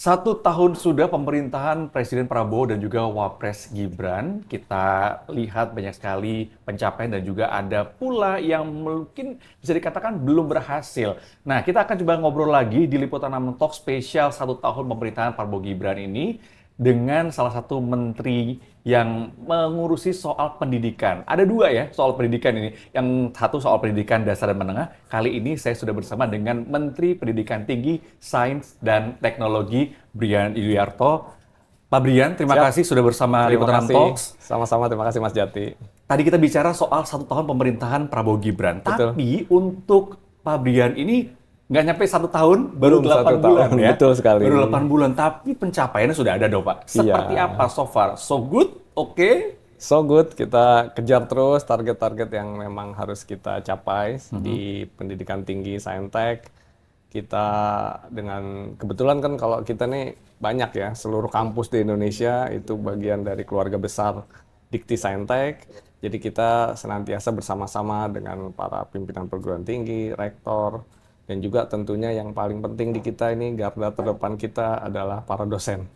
1 tahun sudah pemerintahan Presiden Prabowo dan juga Wapres Gibran. Kita lihat banyak sekali pencapaian dan juga ada pula yang mungkin bisa dikatakan belum berhasil. Nah, kita akan coba ngobrol lagi di Liputan 6 Talk spesial 1 tahun pemerintahan Prabowo Gibran ini dengan salah satu menteri yang mengurusi soal pendidikan. Ada dua ya soal pendidikan ini. Yang satu soal pendidikan dasar dan menengah. Kali ini saya sudah bersama dengan Menteri Pendidikan Tinggi, Sains, dan Teknologi, Brian Iduyarto. Pak Brian, terima kasih sudah bersama Terima Liputan kasih. Talks. Sama-sama, terima kasih Mas Jati. Tadi kita bicara soal 1 tahun pemerintahan Prabowo Gibran. Betul. Tapi untuk Pak Brian ini nggak nyampe 1 tahun, baru Belum 8 1 bulan tahun, ya. betul sekali. Baru 8 bulan, tapi pencapaiannya sudah ada dong Pak. Seperti Iya. apa so far? So good? Oke? So good, kita kejar terus target-target yang memang harus kita capai di pendidikan tinggi Saintek. Kita dengan kebetulan kan kalau kita nih banyak ya, seluruh kampus di Indonesia itu bagian dari keluarga besar Dikti Saintek. Jadi kita senantiasa bersama-sama dengan para pimpinan perguruan tinggi, rektor, dan juga tentunya yang paling penting di kita ini garda terdepan kita adalah para dosen.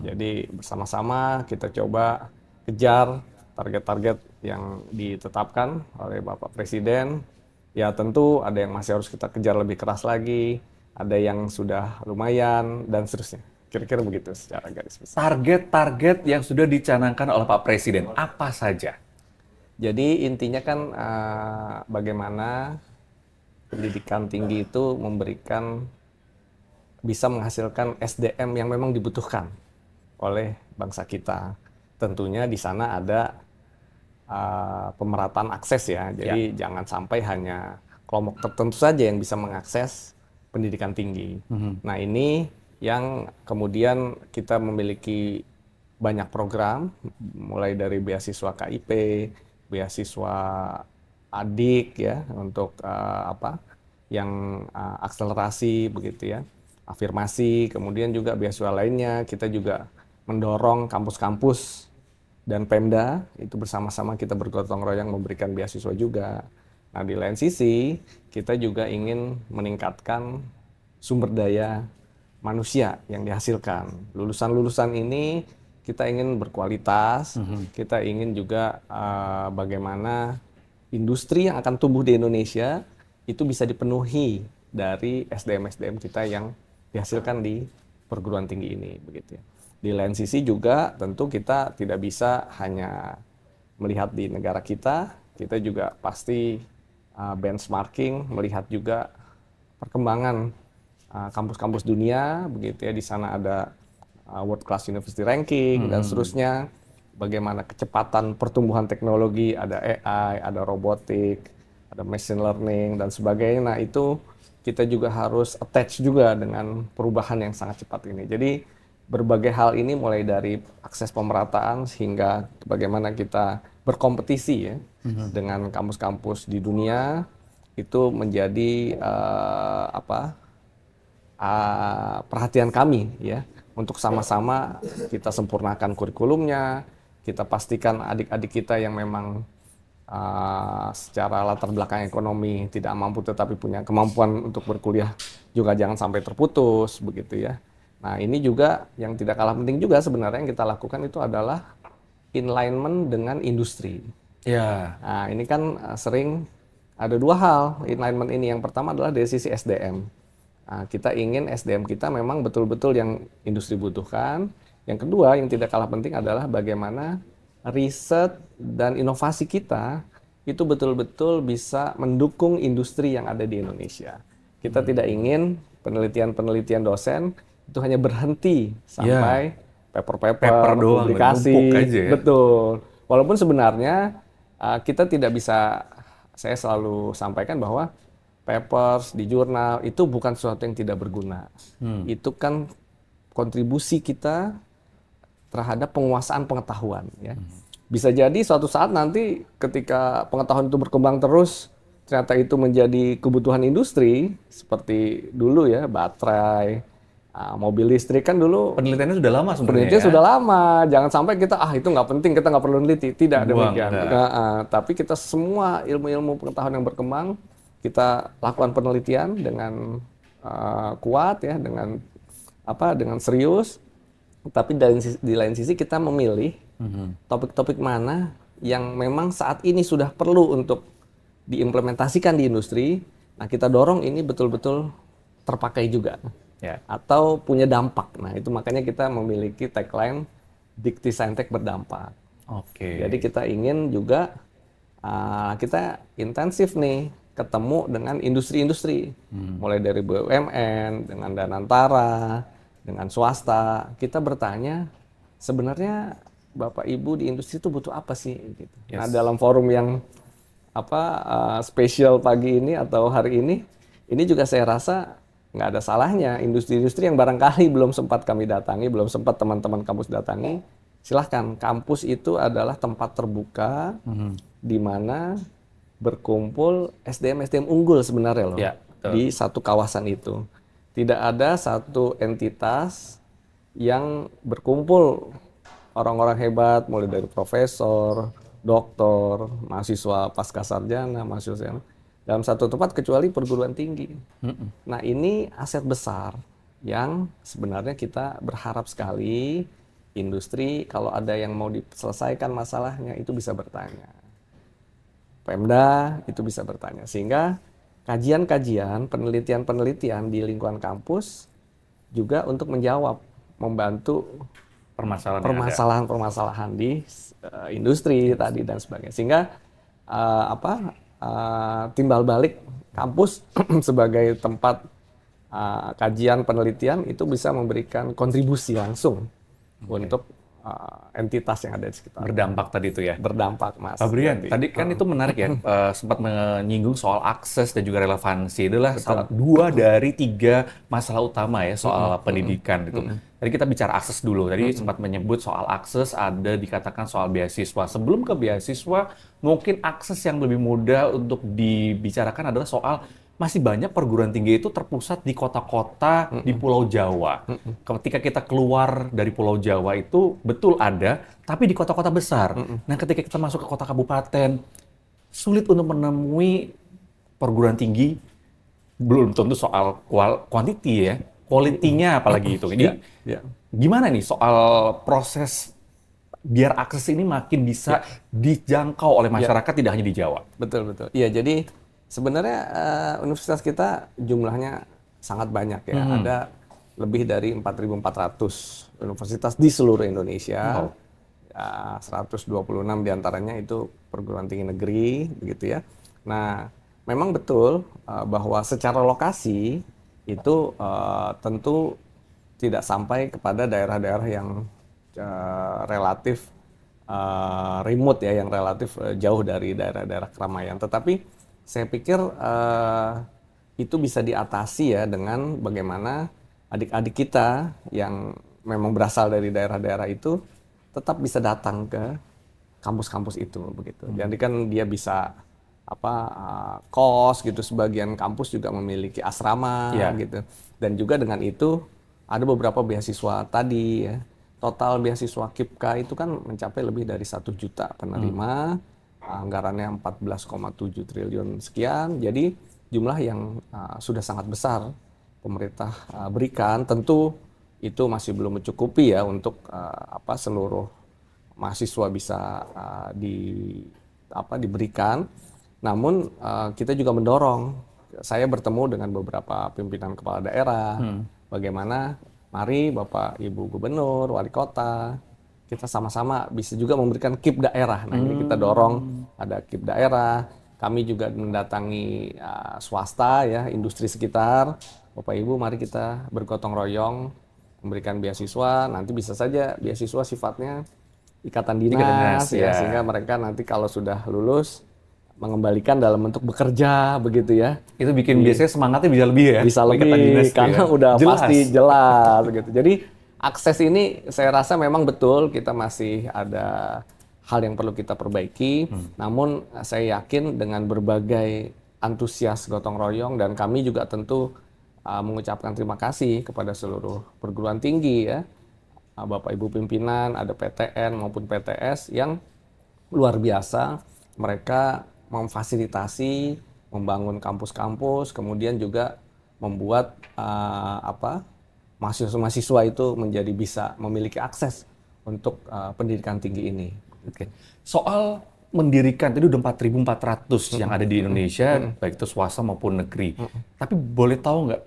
Jadi bersama-sama kita coba kejar target-target yang ditetapkan oleh Bapak Presiden. Ya tentu ada yang masih harus kita kejar lebih keras lagi, ada yang sudah lumayan, dan seterusnya. Kira-kira begitu secara garis besar. Target-target yang sudah dicanangkan oleh Pak Presiden, apa saja? Jadi intinya kan bagaimana pendidikan tinggi itu bisa menghasilkan SDM yang memang dibutuhkan oleh bangsa kita. Tentunya di sana ada pemerataan akses ya. Jadi jangan sampai hanya kelompok tertentu saja yang bisa mengakses pendidikan tinggi. Nah ini yang kemudian kita memiliki banyak program, mulai dari beasiswa KIP, beasiswa adik ya untuk yang akselerasi begitu ya, afirmasi, kemudian juga beasiswa lainnya kita juga mendorong kampus-kampus dan Pemda itu bersama-sama kita bergotong royong memberikan beasiswa juga. Nah di lain sisi kita juga ingin meningkatkan sumber daya manusia yang dihasilkan. Lulusan-lulusan ini kita ingin berkualitas, kita ingin juga bagaimana industri yang akan tumbuh di Indonesia itu bisa dipenuhi dari SDM-SDM kita yang dihasilkan di perguruan tinggi ini, begitu ya. Di lain sisi juga tentu kita tidak bisa hanya melihat di negara kita juga pasti benchmarking, melihat juga perkembangan kampus-kampus dunia, begitu ya. Di sana ada World Class University Ranking dan seterusnya. Bagaimana kecepatan pertumbuhan teknologi, ada AI, ada robotik, ada machine learning dan sebagainya. Nah itu kita juga harus attach juga dengan perubahan yang sangat cepat ini. Jadi berbagai hal ini mulai dari akses pemerataan sehingga bagaimana kita berkompetisi ya dengan kampus-kampus di dunia itu menjadi perhatian kami ya untuk sama-sama kita sempurnakan kurikulumnya, kita pastikan adik-adik kita yang memang secara latar belakang ekonomi tidak mampu tetapi punya kemampuan untuk berkuliah juga jangan sampai terputus begitu ya. Nah ini juga yang tidak kalah penting juga sebenarnya yang kita lakukan itu adalah alignment dengan industri. Ya. Nah ini kan sering ada dua hal alignment ini. Yang pertama adalah dari sisi SDM. Nah, kita ingin SDM kita memang betul-betul yang industri butuhkan. Yang kedua yang tidak kalah penting adalah bagaimana riset dan inovasi kita itu betul-betul bisa mendukung industri yang ada di Indonesia. Kita tidak ingin penelitian-penelitian dosen itu hanya berhenti sampai paper doang, publikasi. aja ya. Betul. Walaupun sebenarnya kita tidak bisa, saya selalu sampaikan bahwa papers di jurnal itu bukan sesuatu yang tidak berguna. Itu kan kontribusi kita terhadap penguasaan pengetahuan ya. Bisa jadi suatu saat nanti ketika pengetahuan itu berkembang terus ternyata itu menjadi kebutuhan industri seperti dulu ya baterai, mobil listrik kan dulu Penelitiannya sudah lama sebenarnya. penelitian sudah lama. Jangan sampai kita itu nggak penting, kita nggak perlu neliti. Tidak demikian. Tapi kita semua ilmu-ilmu pengetahuan yang berkembang kita lakukan penelitian dengan kuat ya, dengan dengan serius, tapi di lain sisi kita memilih topik-topik mana yang memang saat ini sudah perlu untuk diimplementasikan di industri. Nah, kita dorong ini betul-betul terpakai juga, atau punya dampak. Nah, itu makanya kita memiliki tagline Dikti Saintek berdampak. Jadi kita ingin juga kita intensif nih ketemu dengan industri-industri, mulai dari BUMN, dengan Danantara, dengan swasta. Kita bertanya, sebenarnya Bapak Ibu di industri itu butuh apa sih? Gitu. Nah, dalam forum yang spesial pagi ini atau hari ini juga saya rasa nggak ada salahnya industri-industri yang barangkali belum sempat kami datangi, belum sempat teman-teman kampus datangi, silahkan. Kampus itu adalah tempat terbuka di mana berkumpul SDM-SDM unggul sebenarnya loh, di satu kawasan itu. Tidak ada satu entitas yang berkumpul orang-orang hebat, mulai dari profesor, doktor, mahasiswa pasca sarjana, mahasiswa dalam satu tempat kecuali perguruan tinggi. Nah, ini aset besar yang sebenarnya kita berharap sekali industri kalau ada yang mau diselesaikan masalahnya itu bisa bertanya. Pemda itu bisa bertanya, sehingga kajian-kajian, penelitian-penelitian di lingkungan kampus juga untuk menjawab, membantu permasalahan-permasalahan di industri tadi dan sebagainya. Sehingga timbal balik kampus sebagai tempat kajian penelitian itu bisa memberikan kontribusi langsung untuk entitas yang ada di sekitar. Berdampak tadi itu ya? Berdampak, Mas. Pak Brian, tadi kan itu menarik ya, sempat menyinggung soal akses dan juga relevansi. Itulah dua dari tiga masalah utama ya soal pendidikan itu. Tadi kita bicara akses dulu, tadi sempat menyebut soal akses, ada dikatakan soal beasiswa. Sebelum ke beasiswa, mungkin akses yang lebih mudah untuk dibicarakan adalah soal masih banyak perguruan tinggi itu terpusat di kota-kota di Pulau Jawa. Ketika kita keluar dari Pulau Jawa itu betul ada, tapi di kota-kota besar. Nah, ketika kita masuk ke kota kabupaten, sulit untuk menemui perguruan tinggi. Belum tentu soal quantity ya, quality-nya apalagi itu. Ini gimana nih soal proses biar akses ini makin bisa dijangkau oleh masyarakat tidak hanya di Jawa? Betul. Iya, jadi sebenarnya universitas kita jumlahnya sangat banyak ya. Ada lebih dari 4.400 universitas di seluruh Indonesia. 126 diantaranya itu perguruan tinggi negeri, begitu ya. Nah, memang betul bahwa secara lokasi itu tentu tidak sampai kepada daerah-daerah yang relatif remote ya, yang relatif jauh dari daerah-daerah keramaian. Tetapi saya pikir itu bisa diatasi ya dengan bagaimana adik-adik kita yang memang berasal dari daerah-daerah itu tetap bisa datang ke kampus-kampus itu begitu. Jadi kan dia bisa kos gitu, sebagian kampus juga memiliki asrama gitu. Dan juga dengan itu ada beberapa beasiswa tadi ya. Total beasiswa KIPKA itu kan mencapai lebih dari 1 juta penerima. Anggarannya 14,7 triliun sekian, jadi jumlah yang sudah sangat besar pemerintah berikan. Tentu itu masih belum mencukupi ya untuk seluruh mahasiswa bisa diberikan. Namun kita juga mendorong, saya bertemu dengan beberapa pimpinan kepala daerah, bagaimana mari Bapak Ibu Gubernur, Wali Kota, kita sama-sama bisa juga memberikan KIP daerah. Nah, ini kita dorong ada KIP daerah. Kami juga mendatangi swasta ya, industri sekitar. Bapak Ibu, mari kita bergotong royong memberikan beasiswa. Nanti bisa saja beasiswa sifatnya ikatan dinas ya, sehingga mereka nanti kalau sudah lulus mengembalikan dalam bentuk bekerja begitu ya. Itu bikin biasanya semangatnya bisa lebih ya. Bisa lebih karena udah pasti jelas gitu. Jadi akses ini saya rasa memang betul kita masih ada hal yang perlu kita perbaiki. Namun saya yakin dengan berbagai antusias gotong royong, dan kami juga tentu mengucapkan terima kasih kepada seluruh perguruan tinggi ya, Bapak Ibu pimpinan, ada PTN maupun PTS yang luar biasa. Mereka memfasilitasi, membangun kampus-kampus, kemudian juga membuat mahasiswa-mahasiswa itu menjadi bisa memiliki akses untuk pendidikan tinggi ini. Oke. Soal mendirikan, tadi udah 4.400 yang ada di Indonesia, baik itu swasta maupun negeri. Tapi boleh tahu nggak,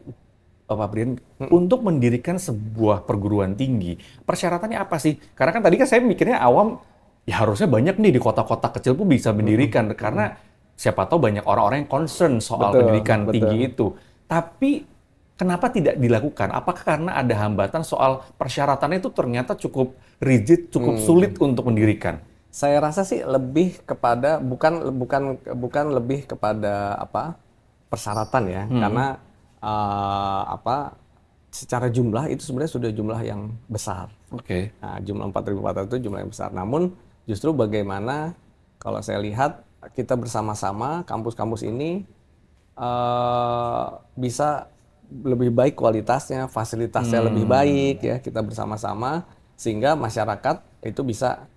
Pak Brian, untuk mendirikan sebuah perguruan tinggi, persyaratannya apa sih? Karena kan tadi kan saya mikirnya awam, ya harusnya banyak nih di kota-kota kecil pun bisa mendirikan, karena siapa tahu banyak orang-orang yang concern soal pendidikan tinggi itu. Tapi kenapa tidak dilakukan? Apakah karena ada hambatan soal persyaratannya itu ternyata cukup rigid, cukup sulit untuk mendirikan? Saya rasa sih lebih kepada bukan lebih kepada persyaratan ya, karena secara jumlah itu sebenarnya sudah jumlah yang besar. Oke. Nah, jumlah 4.400 itu jumlah yang besar. Namun justru bagaimana kalau saya lihat kita bersama-sama kampus-kampus ini bisa lebih baik kualitasnya, fasilitasnya lebih baik ya, kita bersama-sama sehingga masyarakat itu bisa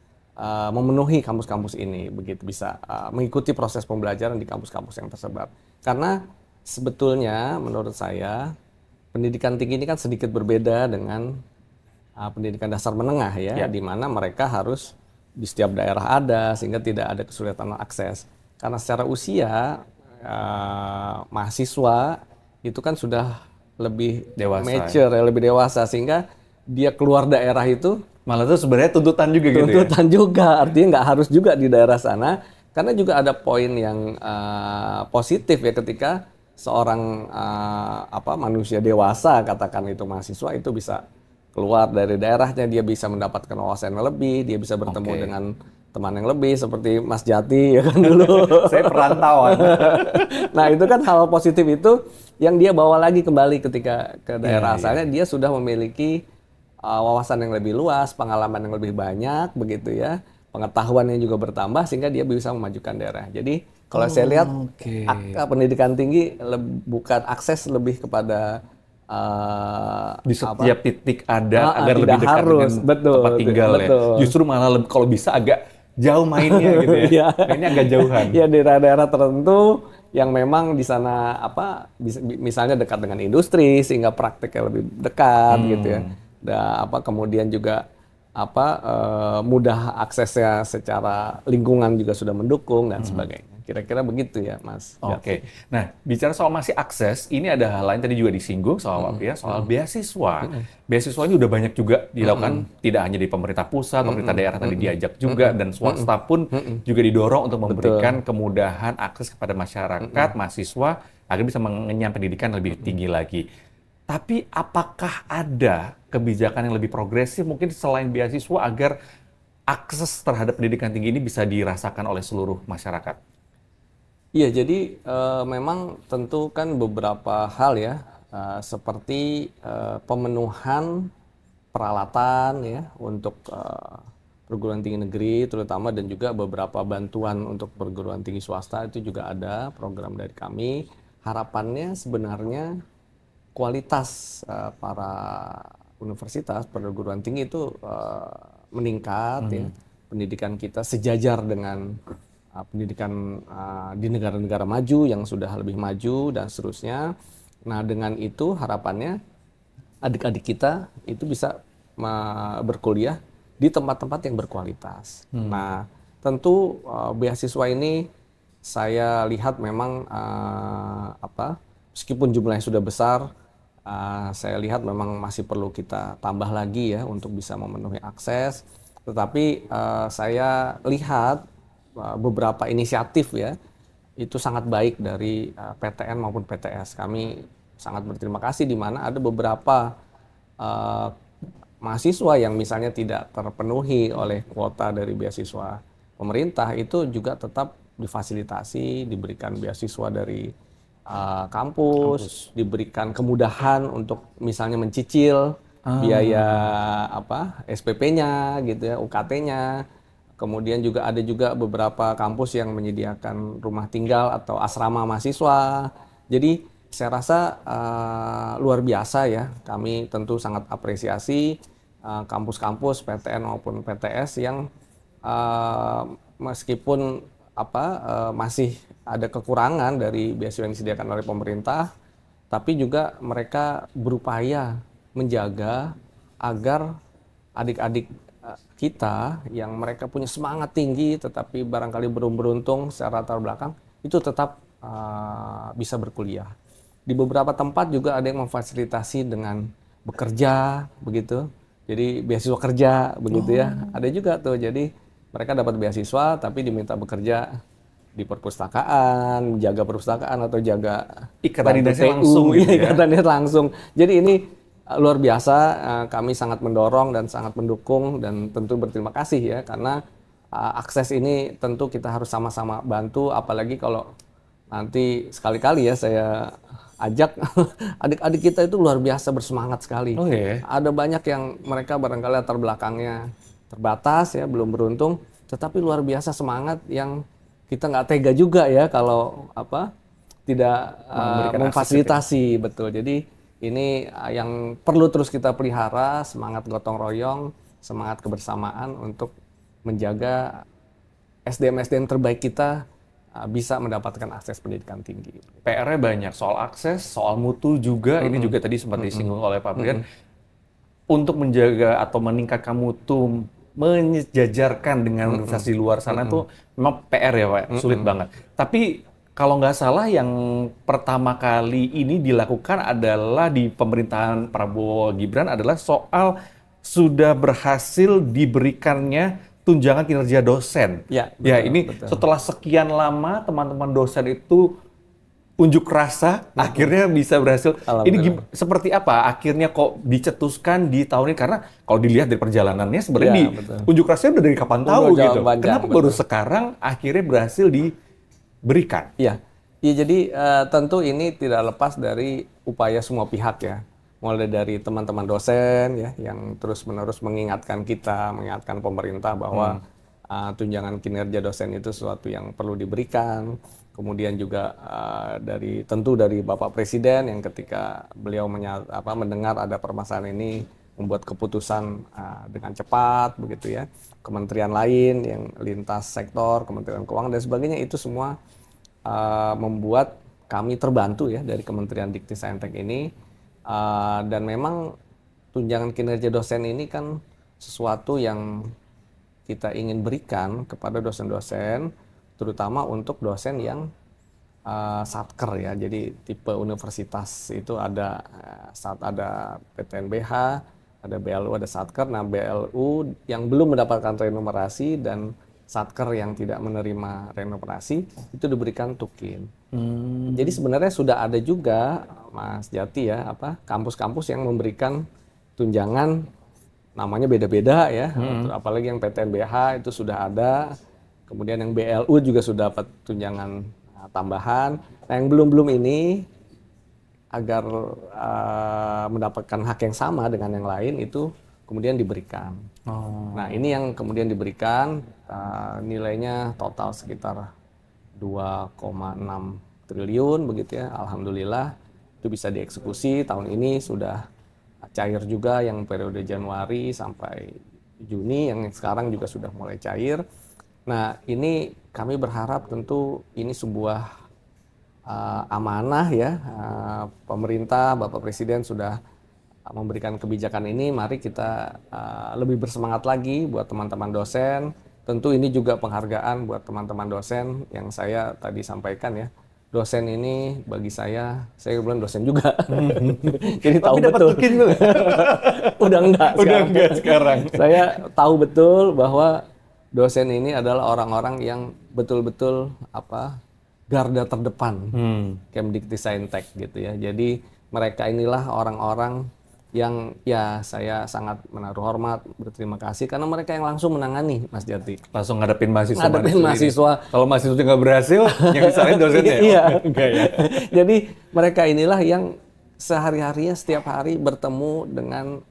memenuhi kampus-kampus ini, begitu bisa mengikuti proses pembelajaran di kampus-kampus yang tersebar. Karena sebetulnya menurut saya pendidikan tinggi ini kan sedikit berbeda dengan pendidikan dasar menengah ya, di mana mereka harus di setiap daerah ada sehingga tidak ada kesulitan akses. Karena secara usia mahasiswa itu kan sudah lebih mature, lebih dewasa sehingga dia keluar daerah itu malah itu sebenarnya tuntutan juga gitu ya? Tuntutan juga, artinya nggak harus juga di daerah sana. Karena juga ada poin yang positif ya ketika seorang manusia dewasa, katakan itu mahasiswa, itu bisa keluar dari daerahnya, dia bisa mendapatkan wawasan yang lebih, dia bisa bertemu dengan teman yang lebih, seperti Mas Jati ya kan dulu. Saya perantauan. Nah itu kan hal positif itu yang dia bawa lagi kembali ketika ke daerah asalnya, dia sudah memiliki wawasan yang lebih luas, pengalaman yang lebih banyak, begitu ya, pengetahuannya juga bertambah sehingga dia bisa memajukan daerah. Jadi kalau saya lihat pendidikan tinggi bukan akses lebih kepada di setiap titik ada agar lebih dekat harus, dengan tempat tinggal ya. Justru malah kalau bisa agak jauh mainnya gitu ya. Mainnya agak jauhan. Ya di daerah-daerah tertentu yang memang di sana misalnya dekat dengan industri sehingga prakteknya lebih dekat gitu ya. Dan kemudian juga mudah aksesnya secara lingkungan juga sudah mendukung dan sebagainya. Kira-kira begitu ya, Mas. Oke. Nah, bicara soal masih akses, ini ada hal lain tadi juga disinggung soal soal beasiswa. Beasiswa ini udah banyak juga dilakukan, tidak hanya di pemerintah pusat, pemerintah daerah tadi diajak juga, dan swasta pun juga didorong untuk memberikan kemudahan akses kepada masyarakat, mahasiswa, agar bisa mengenyam pendidikan lebih tinggi lagi. Tapi apakah ada kebijakan yang lebih progresif mungkin selain beasiswa agar akses terhadap pendidikan tinggi ini bisa dirasakan oleh seluruh masyarakat? Iya, jadi memang tentu kan beberapa hal ya, seperti pemenuhan peralatan ya untuk perguruan tinggi negeri terutama, dan juga beberapa bantuan untuk perguruan tinggi swasta itu juga ada program dari kami. Harapannya sebenarnya kualitas para universitas perguruan tinggi itu meningkat ya, pendidikan kita sejajar dengan pendidikan di negara-negara maju yang sudah lebih maju dan seterusnya. Nah dengan itu harapannya adik-adik kita itu bisa berkuliah di tempat-tempat yang berkualitas. Nah tentu beasiswa ini saya lihat memang meskipun jumlahnya sudah besar, saya lihat memang masih perlu kita tambah lagi ya untuk bisa memenuhi akses. Tetapi saya lihat beberapa inisiatif ya itu sangat baik dari PTN maupun PTS. Kami sangat berterima kasih di mana ada beberapa mahasiswa yang misalnya tidak terpenuhi oleh kuota dari beasiswa pemerintah itu juga tetap difasilitasi, diberikan beasiswa dari kampus, diberikan kemudahan untuk misalnya mencicil biaya SPP-nya gitu ya, UKT-nya. Kemudian juga ada juga beberapa kampus yang menyediakan rumah tinggal atau asrama mahasiswa. Jadi saya rasa luar biasa ya. Kami tentu sangat apresiasi kampus-kampus PTN maupun PTS yang meskipun masih ada kekurangan dari beasiswa yang disediakan oleh pemerintah, tapi juga mereka berupaya menjaga agar adik-adik kita yang mereka punya semangat tinggi tetapi barangkali belum beruntung secara latar belakang itu tetap bisa berkuliah. Di beberapa tempat juga ada yang memfasilitasi dengan bekerja begitu. Jadi beasiswa kerja begitu ya. Ada juga tuh. Jadi mereka dapat beasiswa tapi diminta bekerja di perpustakaan, jaga perpustakaan atau jaga Ikatan bantu dinasnya TU, langsung gitu ya. ikatan dinas langsung. Jadi ini luar biasa, kami sangat mendorong dan sangat mendukung dan tentu berterima kasih ya karena akses ini tentu kita harus sama-sama bantu, apalagi kalau nanti sekali-kali ya saya ajak adik-adik kita itu luar biasa bersemangat sekali. Oh ya. Ada banyak yang mereka barangkali latar belakangnya terbatas ya, belum beruntung, tetapi luar biasa semangat yang kita nggak tega juga ya kalau tidak memfasilitasi betul. Jadi ini yang perlu terus kita pelihara, semangat gotong royong, semangat kebersamaan untuk menjaga SDM-SDM terbaik kita bisa mendapatkan akses pendidikan tinggi. PR-nya banyak, soal akses, soal mutu juga, ini juga tadi sempat disinggung oleh Pak Brian. Untuk menjaga atau meningkatkan mutu, menyejajarkan dengan universitas di luar sana tuh memang PR ya Pak, sulit banget. Tapi kalau nggak salah yang pertama kali ini dilakukan adalah di pemerintahan Prabowo Gibran adalah soal sudah berhasil diberikannya tunjangan kinerja dosen. Ya, ya betul, ini betul. setelah sekian lama teman-teman dosen itu unjuk rasa, akhirnya bisa berhasil. Ini seperti apa? Akhirnya kok dicetuskan di tahun ini? Karena kalau dilihat dari perjalanannya sebenarnya unjuk rasanya udah dari kapan tahu gitu. Kenapa baru sekarang akhirnya berhasil diberikan? Iya, jadi tentu ini tidak lepas dari upaya semua pihak ya. Mulai dari teman-teman dosen ya yang terus-menerus mengingatkan kita, mengingatkan pemerintah bahwa tunjangan kinerja dosen itu sesuatu yang perlu diberikan. Kemudian juga tentu dari Bapak Presiden yang ketika beliau mendengar ada permasalahan ini membuat keputusan dengan cepat begitu ya. Kementerian lain yang lintas sektor, Kementerian Keuangan dan sebagainya itu semua membuat kami terbantu ya dari Kementerian Dikti-Saintek ini. Dan memang tunjangan kinerja dosen ini kan sesuatu yang kita ingin berikan kepada dosen-dosen, terutama untuk dosen yang satker ya. Jadi tipe universitas itu ada PTNBH, ada BLU, ada satker. Nah BLU yang belum mendapatkan renumerasi dan satker yang tidak menerima renumerasi itu diberikan tukin. Jadi sebenarnya sudah ada juga Mas Jati ya kampus-kampus yang memberikan tunjangan namanya beda-beda ya. Apalagi yang PTNBH itu sudah ada. Kemudian yang BLU juga sudah dapat tunjangan tambahan. Nah yang belum ini agar mendapatkan hak yang sama dengan yang lain itu kemudian diberikan. Nah ini yang kemudian diberikan nilainya total sekitar 2,6 triliun begitu ya. Alhamdulillah itu bisa dieksekusi tahun ini sudah cair juga yang periode Januari sampai Juni yang sekarang juga sudah mulai cair. Nah ini kami berharap tentu ini sebuah amanah ya pemerintah Bapak Presiden sudah memberikan kebijakan ini. Mari kita lebih bersemangat lagi buat teman-teman dosen. Tentu ini juga penghargaan buat teman-teman dosen yang saya tadi sampaikan ya. Dosen ini bagi saya bilang dosen juga. Jadi tahu betul. Tukin Udah enggak sekarang. Saya tahu betul bahwa dosen ini adalah orang-orang yang betul-betul garda terdepan Kemdikti-Saintek gitu ya. Jadi mereka inilah orang-orang yang ya saya sangat menaruh hormat, berterima kasih karena mereka yang langsung menangani Mas Jati. Langsung ngadepin mahasiswa. Kalau mahasiswa nggak berhasil, yang disalahin dosennya. Iya. Enggak ya. Jadi mereka inilah yang sehari-harinya setiap hari bertemu dengan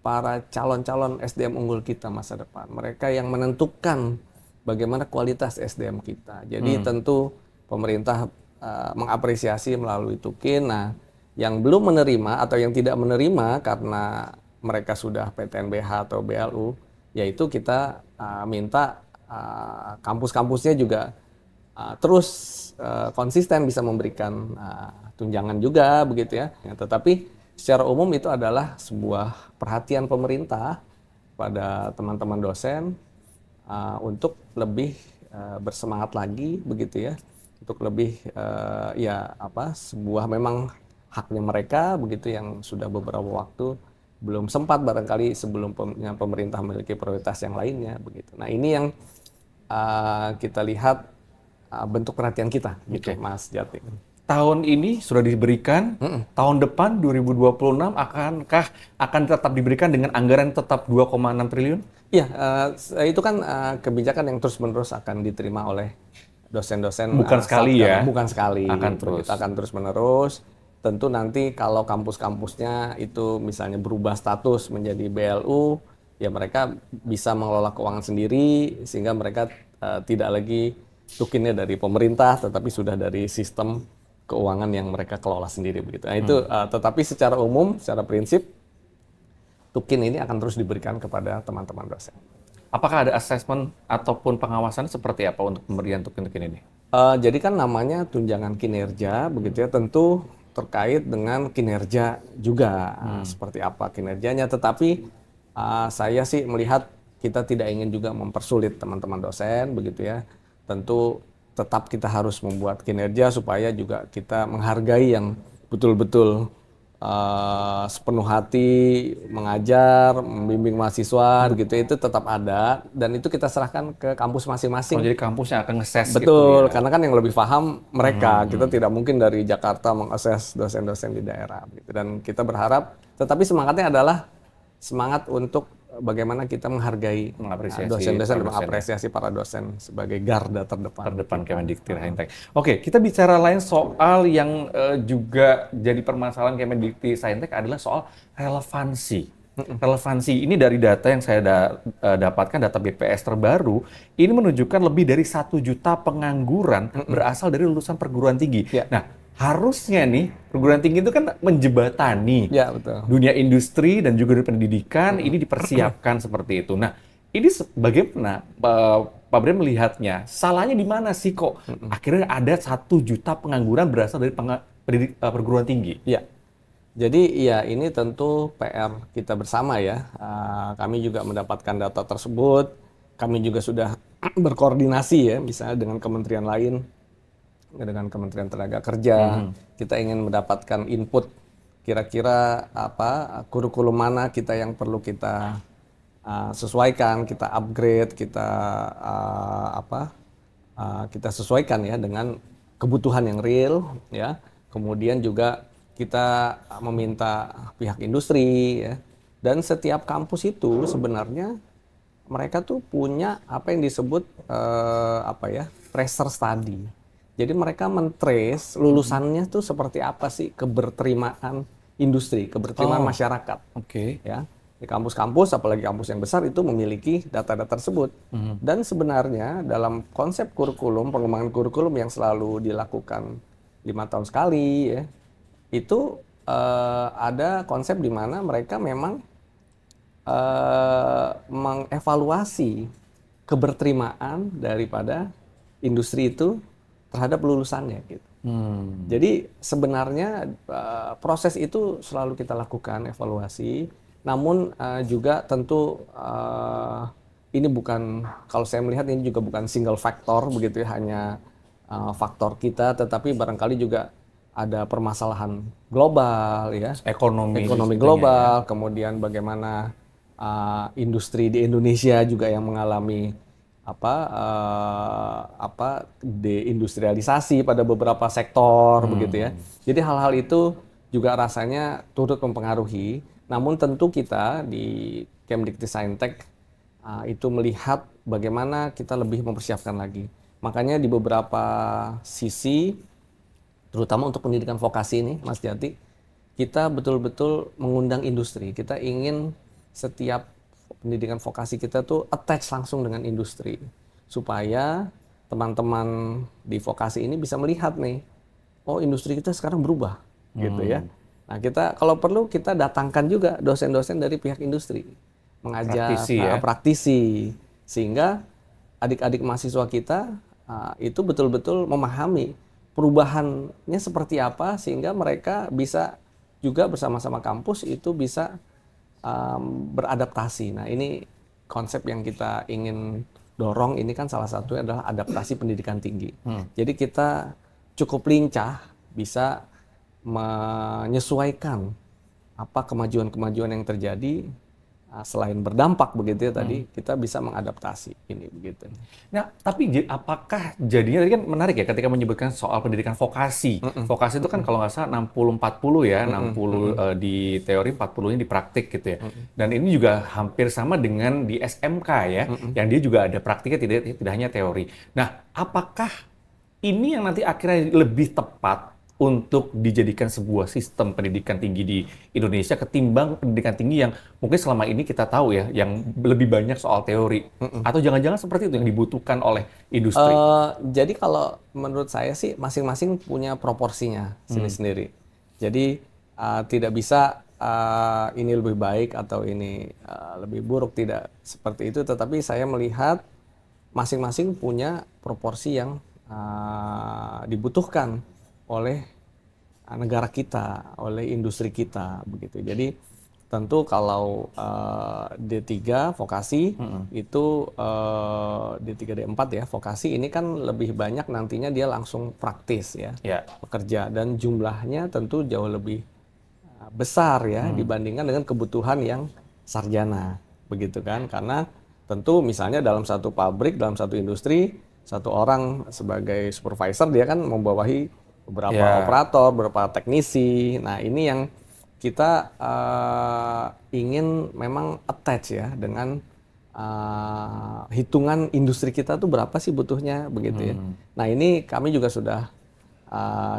para calon-calon SDM unggul kita masa depan. Mereka yang menentukan bagaimana kualitas SDM kita. Jadi tentu pemerintah mengapresiasi melalui tukin. Nah, yang belum menerima atau yang tidak menerima karena mereka sudah PTNBH atau BLU, yaitu kita minta kampus-kampusnya juga terus konsisten bisa memberikan tunjangan juga begitu ya. Tetapi secara umum itu adalah sebuah perhatian pemerintah pada teman-teman dosen untuk lebih bersemangat lagi begitu ya, untuk lebih sebuah memang haknya mereka begitu yang sudah beberapa waktu belum sempat barangkali sebelum pemerintah memiliki prioritas yang lainnya begitu. Nah ini yang kita lihat bentuk perhatian kita gitu, Mas Jati. Tahun ini sudah diberikan, tahun depan 2026 akan tetap diberikan dengan anggaran tetap 2,6 triliun? Iya, itu kan kebijakan yang terus-menerus akan diterima oleh dosen-dosen. Bukan sekali ya? Bukan sekali. Akan terus-menerus. Tentu nanti kalau kampus-kampusnya itu misalnya berubah status menjadi BLU, ya mereka bisa mengelola keuangan sendiri, sehingga mereka tidak lagi tukinnya dari pemerintah, tetapi sudah dari sistem keuangan yang mereka kelola sendiri begitu. Nah itu, tetapi secara umum, secara prinsip, tukin ini akan terus diberikan kepada teman-teman dosen. Apakah ada asesmen ataupun pengawasan seperti apa untuk pemberian tukin-tukin ini? Jadi kan namanya tunjangan kinerja, begitu ya, tentu terkait dengan kinerja juga, seperti apa kinerjanya. Tetapi saya sih melihat kita tidak ingin juga mempersulit teman-teman dosen, begitu ya. Tentu tetap kita harus membuat kinerja supaya juga kita menghargai yang betul-betul sepenuh hati mengajar, membimbing mahasiswa gitu, itu tetap ada dan itu kita serahkan ke kampus masing-masing. Jadi kampusnya akan nge-assess gitu ya. Betul, karena kan yang lebih paham mereka. Kita tidak mungkin dari Jakarta mengakses dosen-dosen di daerah gitu. Dan kita berharap, tetapi semangatnya adalah semangat untuk bagaimana kita menghargai dosen-dosen, mengapresiasi para dosen sebagai garda terdepan Kemendikti-Saintek. Oke, kita bicara lain soal yang juga jadi permasalahan Kemendikti-Saintek adalah soal relevansi. Relevansi ini dari data yang saya dapatkan, data BPS terbaru, ini menunjukkan lebih dari 1 juta pengangguran berasal dari lulusan perguruan tinggi. Ya. Nah, harusnya nih perguruan tinggi itu kan menjembatani dunia industri dan juga dunia pendidikan, ini dipersiapkan seperti itu. Nah, ini bagaimana Pak Brian melihatnya? Salahnya di mana sih kok akhirnya ada 1 juta pengangguran berasal dari perguruan tinggi? Ya, jadi ya ini tentu PR kita bersama ya. Kami juga mendapatkan data tersebut. Kami juga sudah berkoordinasi ya, misalnya dengan kementerian lain, dengan Kementerian Tenaga Kerja. Kita ingin mendapatkan input kira-kira apa kurikulum mana kita yang perlu kita sesuaikan, kita upgrade, kita kita sesuaikan ya dengan kebutuhan yang real ya. Kemudian juga kita meminta pihak industri ya. Dan setiap kampus itu sebenarnya mereka tuh punya apa yang disebut tracer study. Jadi mereka men-trace lulusannya tuh seperti apa sih keberterimaan industri, keberterimaan masyarakat. Ya, di kampus-kampus, apalagi kampus yang besar itu memiliki data-data tersebut. Dan sebenarnya dalam konsep kurikulum, pengembangan kurikulum yang selalu dilakukan 5 tahun sekali, ya, itu ada konsep di mana mereka memang mengevaluasi keberterimaan daripada industri itu terhadap lulusannya gitu. Jadi sebenarnya proses itu selalu kita lakukan evaluasi, namun juga tentu ini bukan, kalau saya melihat ini juga bukan single factor begitu ya, hanya faktor kita, tetapi barangkali juga ada permasalahan global ya, ekonomi global, ya. Kemudian bagaimana industri di Indonesia juga yang mengalami deindustrialisasi pada beberapa sektor begitu ya. Jadi hal-hal itu juga rasanya turut mempengaruhi. Namun tentu kita di Kemdikti-Saintek itu melihat bagaimana kita lebih mempersiapkan lagi. Makanya di beberapa sisi, terutama untuk pendidikan vokasi ini, Mas Jati, kita betul-betul mengundang industri. Kita ingin setiap pendidikan vokasi kita tuh attach langsung dengan industri, supaya teman-teman di vokasi ini bisa melihat nih, oh industri kita sekarang berubah, gitu ya. Nah kita kalau perlu kita datangkan juga dosen-dosen dari pihak industri, mengajar praktisi, sehingga adik-adik mahasiswa kita itu betul-betul memahami perubahannya seperti apa, sehingga mereka bisa juga bersama-sama kampus itu bisa beradaptasi. Nah, ini konsep yang kita ingin dorong, ini kan salah satunya adalah adaptasi pendidikan tinggi. Jadi kita cukup lincah bisa menyesuaikan apa kemajuan-kemajuan yang terjadi, selain berdampak begitu ya tadi, kita bisa mengadaptasi ini begitu. Nah, tapi apakah jadinya tadi kan menarik ya ketika menyebutkan soal pendidikan vokasi. Vokasi itu kan kalau nggak salah 60-40 ya, 60 di teori, 40-nya di praktik gitu ya. Dan ini juga hampir sama dengan di SMK ya, yang dia juga ada praktiknya, tidak hanya teori. Nah, apakah ini yang nanti akhirnya lebih tepat untuk dijadikan sebuah sistem pendidikan tinggi di Indonesia ketimbang pendidikan tinggi yang mungkin selama ini kita tahu ya, yang lebih banyak soal teori? Atau jangan-jangan seperti itu yang dibutuhkan oleh industri? Jadi kalau menurut saya sih masing-masing punya proporsinya sendiri. Jadi tidak bisa ini lebih baik atau ini lebih buruk, tidak seperti itu. Tetapi saya melihat masing-masing punya proporsi yang dibutuhkan oleh negara kita, oleh industri kita begitu. Jadi tentu kalau D3 vokasi itu D3 D4 ya, vokasi ini kan lebih banyak nantinya dia langsung praktis ya, bekerja, dan jumlahnya tentu jauh lebih besar ya dibandingkan dengan kebutuhan yang sarjana begitu kan. Karena tentu misalnya dalam satu pabrik, dalam satu industri, satu orang sebagai supervisor dia kan membawahi beberapa operator, beberapa teknisi. Nah, ini yang kita ingin memang attach ya dengan hitungan industri kita tuh berapa sih butuhnya begitu ya. Nah, ini kami juga sudah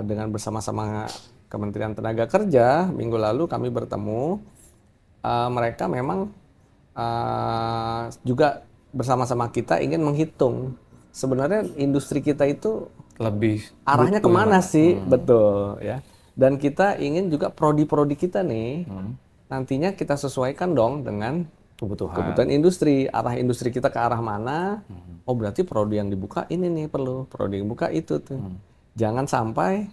dengan bersama-sama Kementerian Tenaga Kerja minggu lalu kami bertemu. Mereka memang juga bersama-sama kita ingin menghitung sebenarnya industri kita itu lebih arahnya kemana sih, betul ya. Dan kita ingin juga prodi-prodi kita nih nantinya kita sesuaikan dong dengan kebutuhan industri. Arah industri kita ke arah mana? Oh berarti prodi yang dibuka ini nih perlu, prodi yang buka itu tuh. Jangan sampai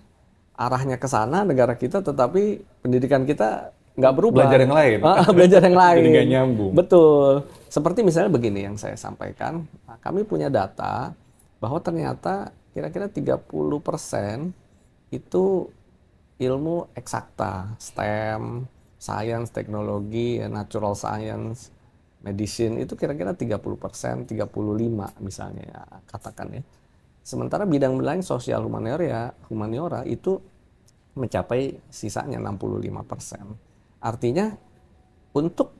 arahnya ke sana negara kita, tetapi pendidikan kita nggak berubah. Belajar yang lain. Belajar yang lain. Jadi nggak nyambung. Betul. Seperti misalnya begini yang saya sampaikan, kami punya data bahwa ternyata kira-kira 30% itu ilmu eksakta, STEM, science, teknologi, natural science, medicine, itu kira-kira 30%, 35 misalnya ya, katakan ya. Sementara bidang lain sosial humaniora itu mencapai sisanya 65%. Artinya untuk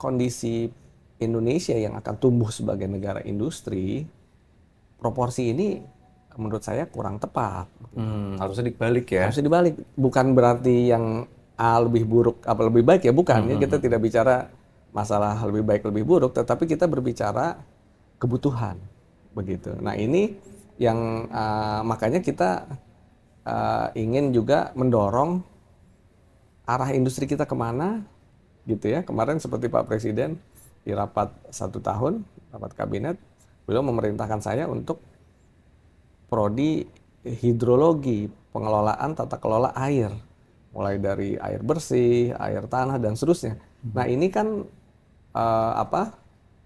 kondisi Indonesia yang akan tumbuh sebagai negara industri, proporsi ini menurut saya kurang tepat. Harusnya dibalik ya. Harusnya dibalik. Bukan berarti yang A lebih buruk apa lebih baik ya, bukan. Ya, kita tidak bicara masalah lebih baik lebih buruk, tetapi kita berbicara kebutuhan begitu. Nah ini yang makanya kita ingin juga mendorong arah industri kita kemana gitu ya. Kemarin seperti Pak Presiden di rapat 1 tahun, rapat kabinet, beliau memerintahkan saya untuk prodi hidrologi, pengelolaan tata kelola air, mulai dari air bersih, air tanah dan seterusnya. Nah ini kan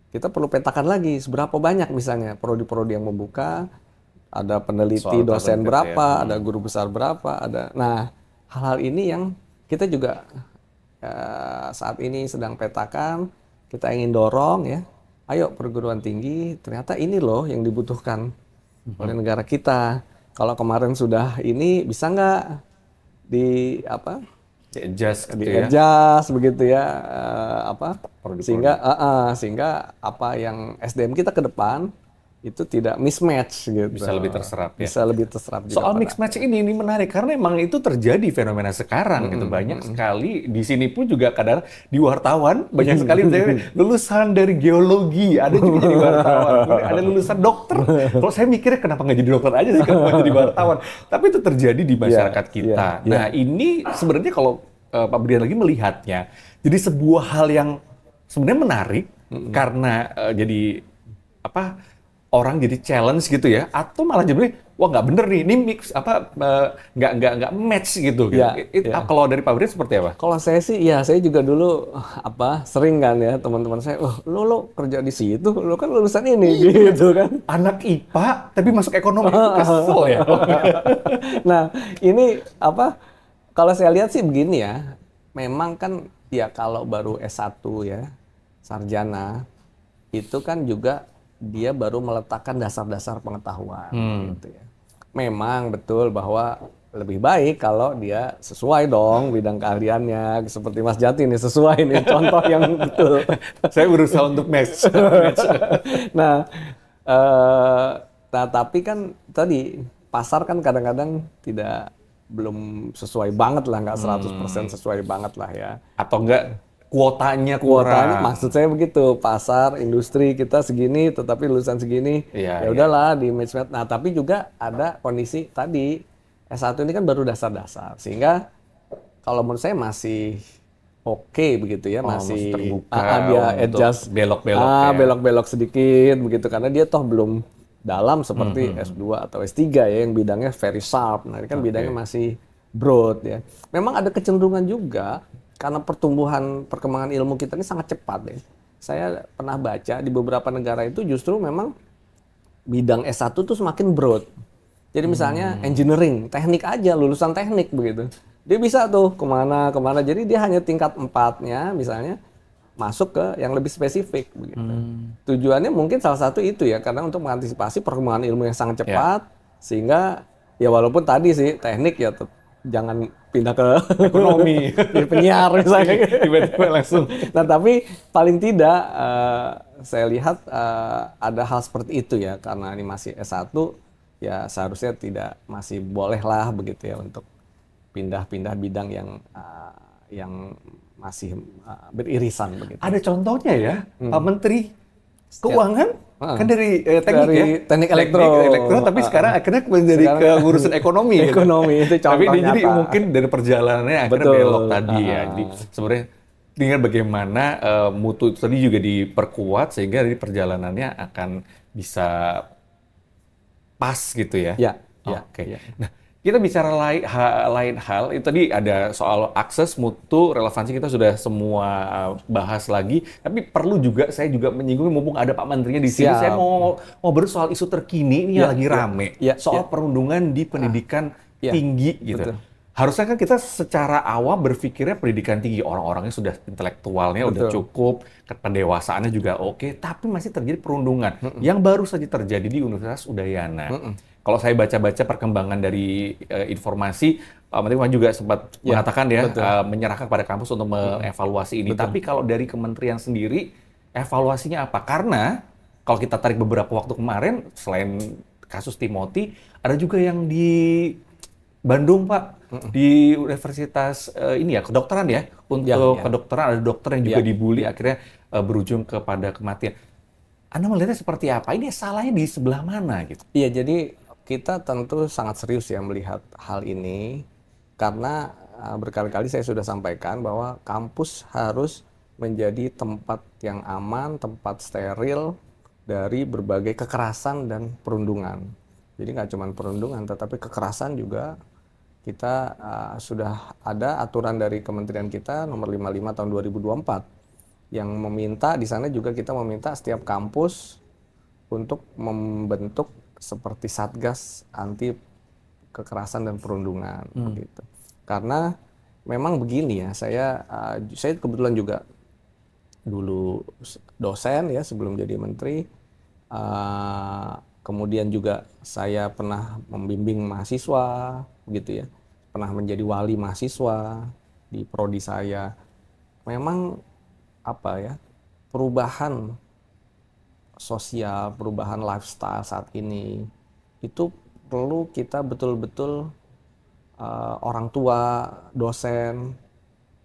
kita perlu petakan lagi seberapa banyak misalnya prodi-prodi yang membuka, ada peneliti dosen berapa, ada guru besar berapa, ada. Nah hal-hal ini yang kita juga saat ini sedang petakan, kita ingin dorong ya. Ayo perguruan tinggi, ternyata ini loh yang dibutuhkan oleh negara kita. Kalau kemarin sudah ini, bisa nggak di-adjust begitu ya, sehingga apa yang SDM kita ke depan itu tidak mismatch gitu. Bisa lebih terserap ya. Bisa lebih terserap juga. Soal mismatch ini menarik karena memang itu terjadi fenomena sekarang gitu. Banyak sekali di sini pun juga kadang di wartawan banyak sekali lulusan dari geologi, ada juga jadi wartawan, ada lulusan dokter. Kalau saya mikirnya kenapa nggak jadi dokter aja sih, kenapa jadi wartawan? Tapi itu terjadi di masyarakat kita. Nah, ini sebenarnya kalau Pak Brian lagi melihatnya jadi sebuah hal yang sebenarnya menarik karena jadi orang jadi challenge gitu ya, atau malah jadi wah nggak bener nih, ini mix apa nggak match gitu. Ya, Kalau dari Pak Brin seperti apa? Kalau saya sih, ya saya juga dulu sering kan ya teman-teman saya, oh lo kerja di situ, lo kan lulusan ini gitu kan. Anak IPA tapi masuk ekonomi, itu kesel ya. Nah ini kalau saya lihat sih begini ya, memang kan ya kalau baru S1 ya, sarjana, itu kan juga dia baru meletakkan dasar-dasar pengetahuan gitu ya. Memang betul bahwa lebih baik kalau dia sesuai dong bidang keahliannya, seperti Mas Jati nih, sesuai nih contoh yang betul. Saya berusaha untuk match. Nah, tapi kan tadi pasar kan kadang-kadang belum sesuai banget lah, nggak 100% sesuai banget lah ya. Atau enggak kuotanya Kuotanya, kurang. maksud saya begitu, pasar industri kita segini, tetapi lulusan segini, Iya, ya udahlah di match. Nah, tapi juga ada kondisi tadi S1 ini kan baru dasar-dasar, sehingga kalau menurut saya masih oke begitu ya, masih masih terbuka dia untuk adjust belok-belok ya. belok-belok sedikit begitu, karena dia toh belum dalam seperti S2 atau S3 ya, yang bidangnya very sharp. Nah, ini kan bidangnya masih broad ya. Memang ada kecenderungan juga karena perkembangan ilmu kita ini sangat cepat ya. Saya pernah baca di beberapa negara itu justru memang bidang S1 tuh semakin broad. Jadi misalnya engineering, teknik aja, lulusan teknik begitu. Dia bisa tuh kemana. Jadi dia hanya tingkat 4-nya misalnya masuk ke yang lebih spesifik begitu. Tujuannya mungkin salah satu itu ya, karena untuk mengantisipasi perkembangan ilmu yang sangat cepat, sehingga ya walaupun tadi sih teknik ya jangan pindah ke Ekonomi. jadi penyiar misalnya. Tiba-tiba langsung. Nah, tapi paling tidak saya lihat ada hal seperti itu ya, karena ini masih S1 ya, seharusnya masih boleh lah begitu ya untuk pindah-pindah bidang yang masih beririsan begitu. Ada contohnya ya, Pak Menteri Keuangan kan dari teknik elektro, tapi sekarang akhirnya menjadi ke urusan ekonomi. Ekonomi itu contoh Tapi dia jadi nyata. mungkin dari perjalanannya akhirnya Betul. belok tadi ya. Jadi sebenarnya dengan bagaimana mutu itu tadi juga diperkuat sehingga dari perjalanannya akan bisa pas gitu ya. Ya. Oke. Nah, kita bicara lain hal, itu tadi ada soal akses, mutu, relevansi kita sudah semua bahas lagi. Tapi perlu juga, saya juga menyinggung, mumpung ada Pak Menterinya di sini, saya mau ngobrol soal isu terkini ini yang lagi rame. Soal perundungan di pendidikan tinggi gitu. Betul. Harusnya kan kita secara awam berpikirnya pendidikan tinggi, orang-orangnya sudah intelektualnya udah cukup, pendewasaannya juga oke, tapi masih terjadi perundungan yang baru saja terjadi di Universitas Udayana. Kalau saya baca-baca perkembangan dari informasi, Pak Menteri juga sempat mengatakan ya, menyerahkan kepada kampus untuk mengevaluasi ini. Tapi kalau dari kementerian sendiri, evaluasinya apa? Karena kalau kita tarik beberapa waktu kemarin, selain kasus Timothy, ada juga yang di Bandung, Pak, di Universitas ini ya, kedokteran ya, untuk kedokteran ada dokter yang juga dibully, akhirnya berujung kepada kematian. Anda melihatnya seperti apa? Ini salahnya di sebelah mana gitu? Iya, jadi kita tentu sangat serius ya melihat hal ini, karena berkali-kali saya sudah sampaikan bahwa kampus harus menjadi tempat yang aman, tempat steril dari berbagai kekerasan dan perundungan. Jadi nggak cuma perundungan, tetapi kekerasan juga. Kita sudah ada aturan dari kementerian kita nomor 55 tahun 2024 yang meminta, di sana juga kita meminta setiap kampus untuk membentuk seperti satgas anti kekerasan dan perundungan begitu. Karena memang begini ya, saya kebetulan juga dulu dosen ya sebelum jadi menteri. Kemudian juga saya pernah membimbing mahasiswa begitu ya. Pernah menjadi wali mahasiswa di prodi saya. Memang perubahan sosial, perubahan lifestyle saat ini itu perlu kita betul-betul orang tua, dosen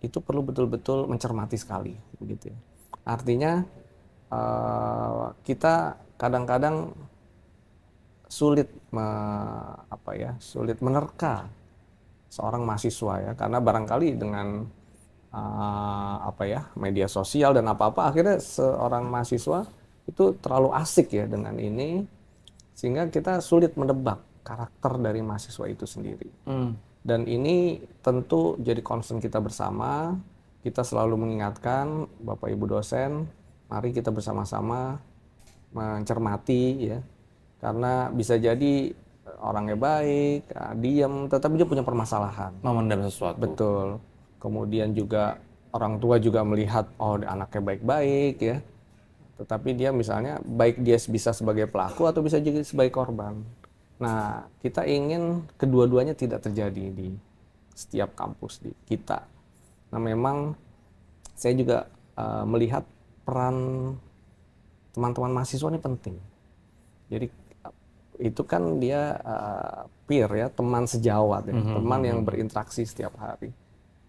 itu perlu betul-betul mencermati sekali begitu ya. Artinya kita kadang-kadang sulit menerka seorang mahasiswa ya, karena barangkali dengan media sosial dan apa-apa akhirnya seorang mahasiswa itu terlalu asik ya dengan ini, sehingga kita sulit menebak karakter dari mahasiswa itu sendiri. Dan ini tentu jadi concern kita bersama. Kita selalu mengingatkan Bapak Ibu dosen, mari kita bersama-sama mencermati ya. Karena bisa jadi orangnya baik, diam, tetapi dia punya permasalahan. Memendam sesuatu. Betul. Kemudian juga orang tua juga melihat, oh anaknya baik-baik ya. Tetapi dia misalnya, baik dia bisa sebagai pelaku atau bisa juga sebagai korban. Nah, kita ingin kedua-duanya tidak terjadi di setiap kampus di kita. Nah, memang saya juga melihat peran teman-teman mahasiswa ini penting. Jadi itu kan dia peer ya, teman sejawat ya, teman yang berinteraksi setiap hari.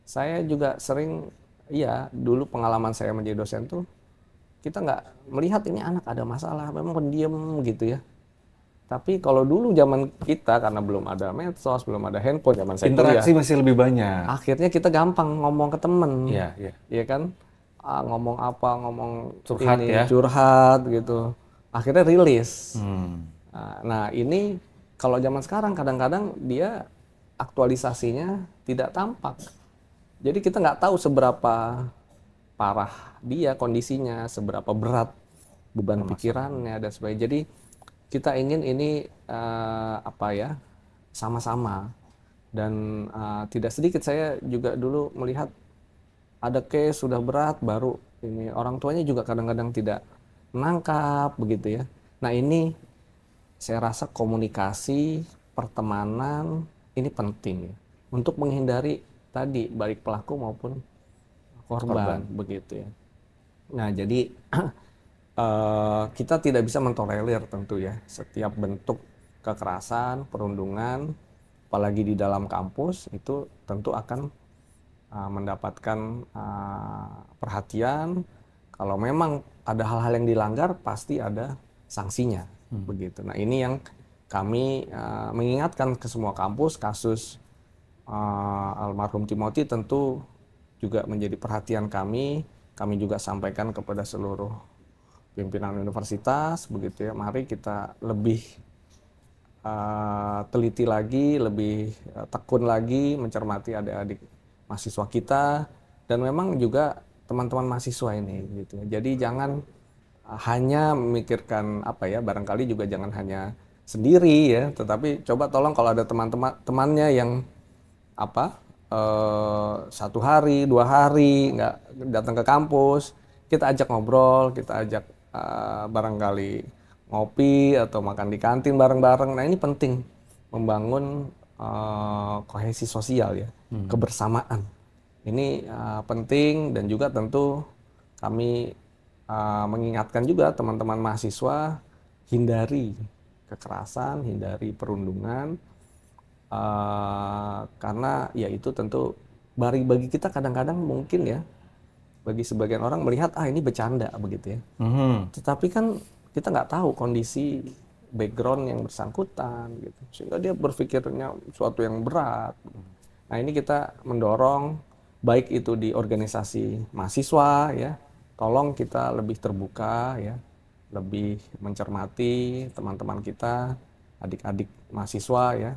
Saya juga sering, iya dulu pengalaman saya menjadi dosen tuh, kita nggak melihat ini anak ada masalah, memang pendiam gitu ya. Tapi kalau dulu zaman kita, karena belum ada medsos, belum ada handphone, zaman saya interaksi kuliah, masih lebih banyak. akhirnya kita gampang ngomong ke temen. Iya, iya. Iya kan? Ngomong apa, ngomong Curhat ini, ya. curhat gitu. Akhirnya rilis. Nah ini kalau zaman sekarang kadang-kadang dia aktualisasinya tidak tampak. Jadi kita nggak tahu seberapa parah dia kondisinya, seberapa berat beban pikirannya dan sebagainya. Jadi kita ingin ini sama-sama. Dan tidak sedikit saya juga dulu melihat ada case sudah berat, baru ini orang tuanya juga kadang-kadang tidak menangkap begitu ya. Nah ini saya rasa komunikasi, pertemanan ini penting ya, untuk menghindari tadi baik pelaku maupun korban. Begitu ya. Nah jadi kita tidak bisa mentolerir tentu ya setiap bentuk kekerasan, perundungan, apalagi di dalam kampus itu tentu akan mendapatkan perhatian. Kalau memang ada hal-hal yang dilanggar pasti ada sanksinya. Begitu. Nah ini yang kami mengingatkan ke semua kampus. Kasus almarhum Timothy tentu juga menjadi perhatian kami. Kami juga sampaikan kepada seluruh pimpinan universitas begitu ya. Mari kita lebih teliti lagi, lebih tekun lagi mencermati adik-adik mahasiswa kita, dan memang juga teman-teman mahasiswa ini gitu. Jadi jangan hanya memikirkan barangkali juga jangan hanya sendiri ya, tetapi coba tolong kalau ada temannya yang 1 hari, 2 hari nggak datang ke kampus, kita ajak ngobrol, kita ajak barangkali ngopi atau makan di kantin bareng-bareng. Nah ini penting membangun kohesi sosial ya, kebersamaan. Ini penting, dan juga tentu kami mengingatkan juga teman-teman mahasiswa hindari kekerasan, hindari perundungan, karena ya itu tentu bagi kita kadang-kadang mungkin ya, bagi sebagian orang melihat ini bercanda begitu ya. Tetapi kan kita nggak tahu kondisi background yang bersangkutan gitu, sehingga dia berpikirnya suatu yang berat. Nah ini kita mendorong baik itu di organisasi mahasiswa ya, tolong kita lebih terbuka ya, lebih mencermati teman-teman kita, adik-adik mahasiswa ya,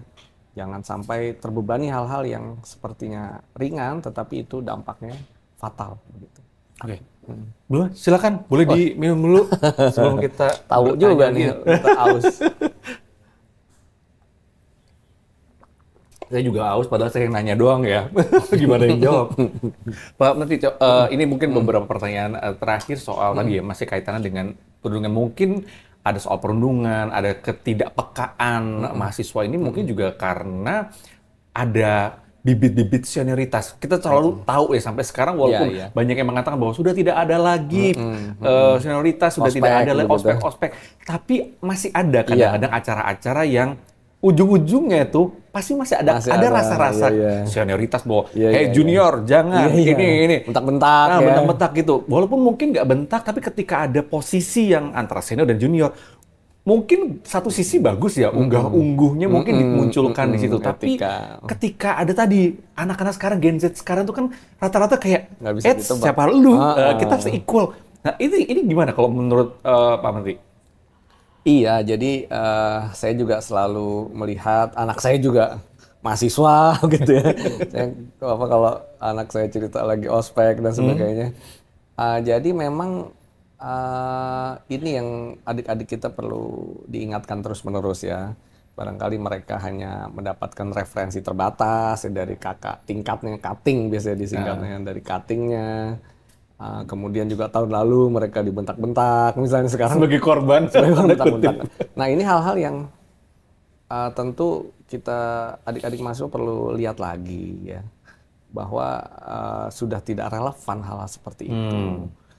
jangan sampai terbebani hal-hal yang sepertinya ringan tetapi itu dampaknya fatal begitu. Oke. Belum, silakan boleh diminum dulu sebelum kita tahu juga nih kita aus. Saya juga aus, padahal saya yang nanya doang ya. Gimana yang jawab? Pak Menteri, ini mungkin beberapa pertanyaan terakhir soal tadi ya, masih kaitannya dengan perundungan. Mungkin ada soal perundungan, ada ketidakpekaan mahasiswa ini mungkin juga karena ada bibit-bibit senioritas. Kita selalu tahu ya sampai sekarang walaupun banyak yang mengatakan bahwa sudah tidak ada lagi senioritas, sudah tidak ada lagi ospek-ospek. Tapi masih ada kadang-kadang acara-acara yang ujung-ujungnya itu pasti masih ada rasa-rasa senioritas bahwa junior jangan ini bentak-bentak bentak-bentak gitu. Walaupun mungkin nggak bentak, tapi ketika ada posisi yang antara senior dan junior, mungkin satu sisi bagus ya, unggah-ungguhnya mungkin dimunculkan di situ. Tapi ketika ada tadi anak-anak sekarang, Gen Z sekarang tuh kan rata-rata kayak siapa lu, kita harus equal. Nah ini gimana kalau menurut Pak Menteri? Iya, jadi saya juga selalu melihat anak saya juga mahasiswa gitu ya. Saya, kalau anak saya cerita lagi ospek dan sebagainya. Jadi memang ini yang adik-adik kita perlu diingatkan terus-menerus ya. Barangkali mereka hanya mendapatkan referensi terbatas ya, dari kakak tingkatnya, cutting biasanya disingkatnya, dari cuttingnya. Kemudian juga tahun lalu mereka dibentak-bentak, misalnya sekarang Sebagai korban. bentak-bentak. Nah ini hal-hal yang tentu kita adik-adik mahasiswa perlu lihat lagi ya, bahwa sudah tidak relevan hal-hal seperti itu.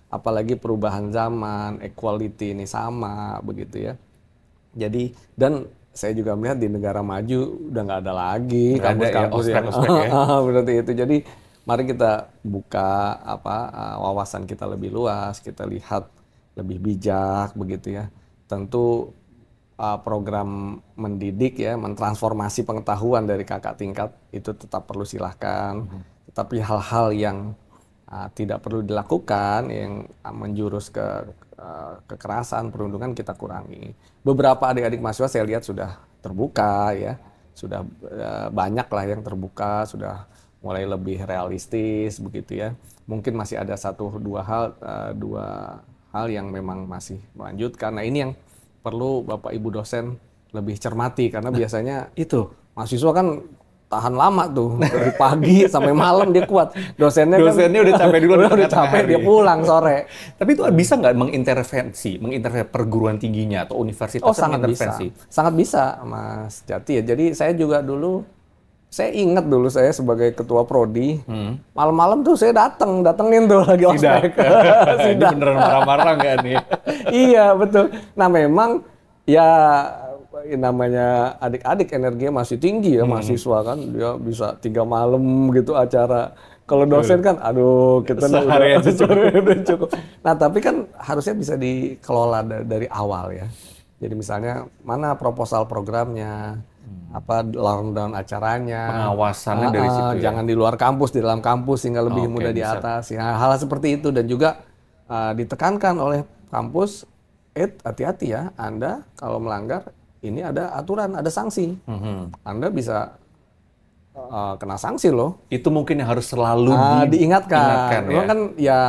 Apalagi perubahan zaman, equality ini sama begitu ya. Jadi dan saya juga melihat di negara maju udah nggak ada lagi kampus-kampus ya, ospek ya. Berarti itu. Jadi mari kita buka wawasan kita lebih luas, kita lihat lebih bijak begitu ya. Tentu program mendidik ya, mentransformasi pengetahuan dari kakak tingkat itu tetap perlu silahkan. Tetapi hal-hal yang tidak perlu dilakukan, yang menjurus ke kekerasan, perundungan kita kurangi. Beberapa adik-adik mahasiswa saya lihat sudah terbuka ya, sudah banyak lah yang terbuka, sudah mulai lebih realistis begitu ya. Mungkin masih ada dua hal yang memang masih melanjutkan. Nah ini yang perlu Bapak Ibu dosen lebih cermati, karena biasanya itu mahasiswa kan tahan lama tuh dari pagi sampai malam dia kuat. Dosennya udah capek dulu, udah capek dia pulang sore. Tapi itu bisa nggak mengintervensi perguruan tingginya atau universitas? Sangat bisa Mas Jati ya. Jadi saya juga dulu, saya ingat dulu saya sebagai ketua prodi, malam-malam tuh saya datengin tuh lagi ospek. Ini beneran marah-marah nggak nih? Iya betul. Nah memang ya namanya adik-adik energinya masih tinggi ya, mahasiswa kan dia bisa 3 malam gitu acara. Kalau dosen kan, aduh kita udah cukup. Nah tapi kan harusnya bisa dikelola dari awal ya. Jadi misalnya mana proposal programnya, apa rundown acaranya, pengawasannya dari situ ya? Jangan di luar kampus, di dalam kampus sehingga lebih mudah diatasi. Nah, hal seperti itu, dan juga ditekankan oleh kampus, hati-hati ya, Anda kalau melanggar ini ada aturan, ada sanksi. Anda bisa kena sanksi loh. Itu mungkin yang harus selalu diingatkan. Ya? Kan ya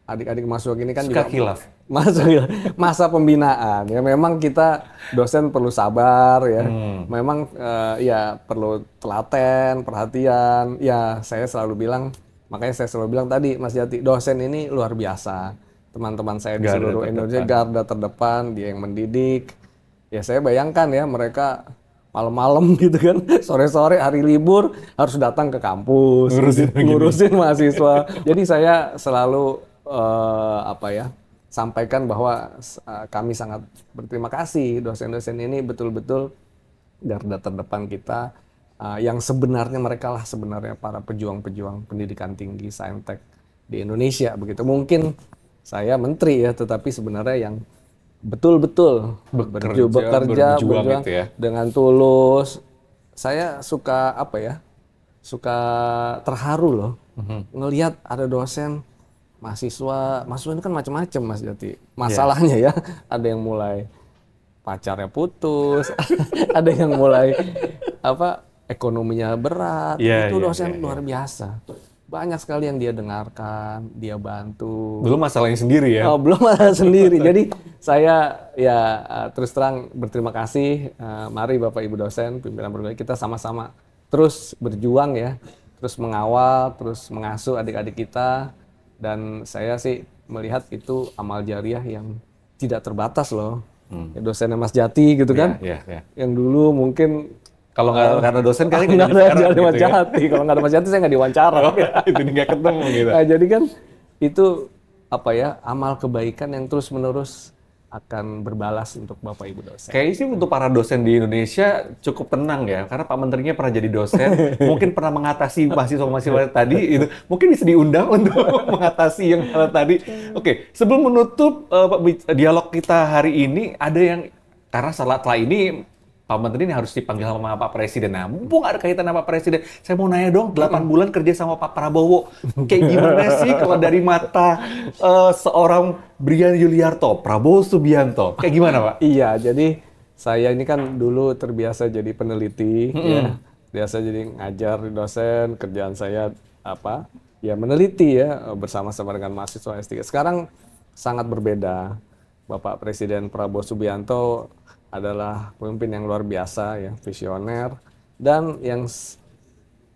adik-adik mahasiswa ini kan suka juga khilaf. Masa pembinaan ya, memang kita dosen perlu sabar ya, memang ya perlu telaten, perhatian ya. Saya selalu bilang, makanya saya selalu bilang tadi Mas Jati, dosen ini luar biasa. Teman-teman saya di seluruh Indonesia garda terdepan, dia yang mendidik ya. Saya bayangkan ya, mereka malam-malam gitu kan, sore-sore hari libur harus datang ke kampus ngurusin mahasiswa. Jadi saya selalu sampaikan bahwa kami sangat berterima kasih dosen-dosen ini betul-betul garda terdepan kita, yang sebenarnya mereka lah sebenarnya para pejuang-pejuang pendidikan tinggi saintek di Indonesia begitu. Mungkin saya menteri ya, tetapi sebenarnya yang betul-betul bekerja berjuang gitu ya, dengan tulus. Saya suka suka terharu loh ngelihat ada dosen, mahasiswa ini kan macam-macam Mas Jati masalahnya ya. Ada yang mulai pacarnya putus, ada yang mulai ekonominya berat. Itu dosen luar biasa. Banyak sekali yang dia dengarkan, dia bantu. Belum masalahnya sendiri ya? Belum masalah sendiri. Jadi saya ya terus terang berterima kasih. Mari Bapak Ibu dosen, pimpinan perguruan kita sama-sama terus berjuang ya, terus mengawal, terus mengasuh adik-adik kita. Dan saya sih melihat itu amal jariah yang tidak terbatas loh. Dosennya Mas Jati gitu kan, yang dulu mungkin kalau nggak ada dosen kali nggak ada Mas Jati. Kalau nggak ada Mas Jati saya nggak diwawancara. Itu nggak ketemu gitu. Nah, jadi kan itu amal kebaikan yang terus menerus akan berbalas untuk Bapak Ibu dosen. Kayaknya sih untuk para dosen di Indonesia cukup tenang ya, karena Pak Menterinya pernah jadi dosen, mungkin pernah mengatasi mahasiswa-mahasiswa tadi, itu mungkin bisa diundang untuk mengatasi yang hal tadi. Oke, sebelum menutup dialog kita hari ini, ada yang karena setelah ini Pak Menteri ini harus dipanggil sama Pak Presiden. Nah, mumpung ada kaitan sama Pak Presiden, saya mau nanya dong, 8 bulan kerja sama Pak Prabowo, kayak gimana sih kalau dari mata seorang Brian Yuliarto, Prabowo Subianto, kayak gimana Pak? Iya, jadi saya ini kan dulu terbiasa jadi peneliti, ya, biasa jadi ngajar di dosen, kerjaan saya apa? Ya meneliti ya bersama-sama dengan mahasiswa S3. Sekarang sangat berbeda. Bapak Presiden Prabowo Subianto adalah pemimpin yang luar biasa, ya, visioner, dan yang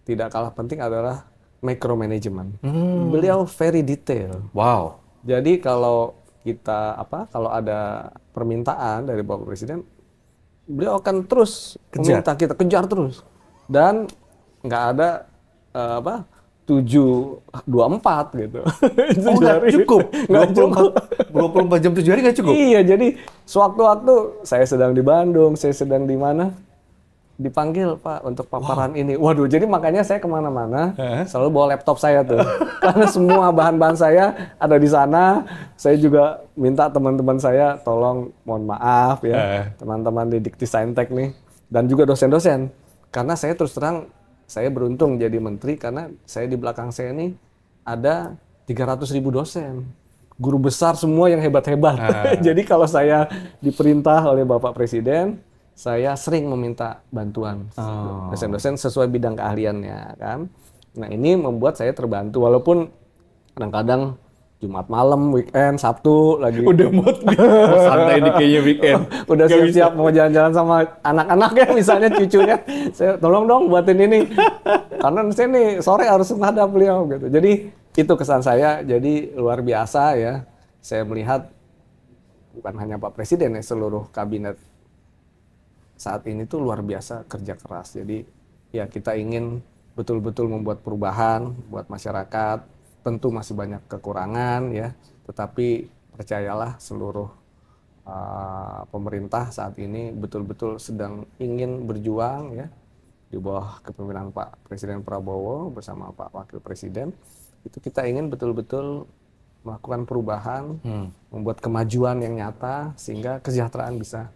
tidak kalah penting adalah micromanagement. Beliau very detail. Wow. Jadi kalau kalau ada permintaan dari Bapak Presiden, beliau akan terus meminta kita kejar terus, dan nggak ada 7-2-4 gitu. Oh, nggak cukup. Nggak cukup. 24 jam 7 hari nggak cukup? Iya, jadi sewaktu-waktu saya sedang di Bandung, saya sedang di mana, dipanggil Pak untuk paparan ini. Waduh, jadi makanya saya kemana-mana selalu bawa laptop saya tuh. Karena semua bahan-bahan saya ada di sana. Saya juga minta teman-teman saya, tolong mohon maaf ya, teman-teman di Dikti Saintek nih, dan juga dosen-dosen. Karena saya terus terang, saya beruntung jadi menteri karena saya di belakang saya ini ada 300.000 dosen. Guru besar semua yang hebat-hebat. Jadi kalau saya diperintah oleh Bapak Presiden, saya sering meminta bantuan dosen-dosen sesuai bidang keahliannya, kan. Nah, ini membuat saya terbantu, walaupun kadang-kadang Jumat malam, weekend, Sabtu lagi udah mood nih. Mau santai nih kayaknya weekend. Udah siap-siap mau jalan-jalan sama anak-anak ya, misalnya cucunya. Saya tolong dong buatin ini. Karena saya nih sore harus menghadap beliau gitu. Jadi itu kesan saya, jadi luar biasa ya. Saya melihat bukan hanya Pak Presiden ya, seluruh kabinet saat ini tuh luar biasa kerja keras. Jadi ya kita ingin betul-betul membuat perubahan buat masyarakat. Tentu masih banyak kekurangan ya, tetapi percayalah seluruh pemerintah saat ini betul-betul sedang ingin berjuang ya di bawah kepemimpinan Pak Presiden Prabowo bersama Pak Wakil Presiden. Itu kita ingin betul-betul melakukan perubahan, membuat kemajuan yang nyata sehingga kesejahteraan bisa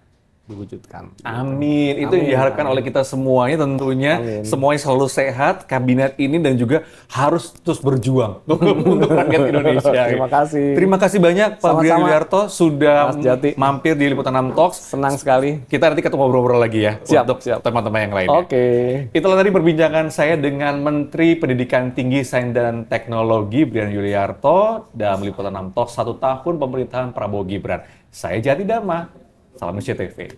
diwujudkan. Amin. Itu yang diharapkan oleh kita semuanya tentunya. Amin. Semuanya selalu sehat, kabinet ini, dan juga harus terus berjuang untuk rakyat Indonesia. Terima kasih. Terima kasih banyak Pak Brian Yuliarto sudah Mas Jati. mampir di Liputan 6 Talks. Senang sekali. Kita nanti ketemu ngobrol lagi ya. Siap, untuk siap. teman-teman yang lainnya. Oke. Itulah tadi perbincangan saya dengan Menteri Pendidikan Tinggi, Sains dan Teknologi Brian Yuliarto dalam Liputan 6 Talks 1 tahun pemerintahan Prabowo Gibran. Saya Jati Dharma. Salam SCTV.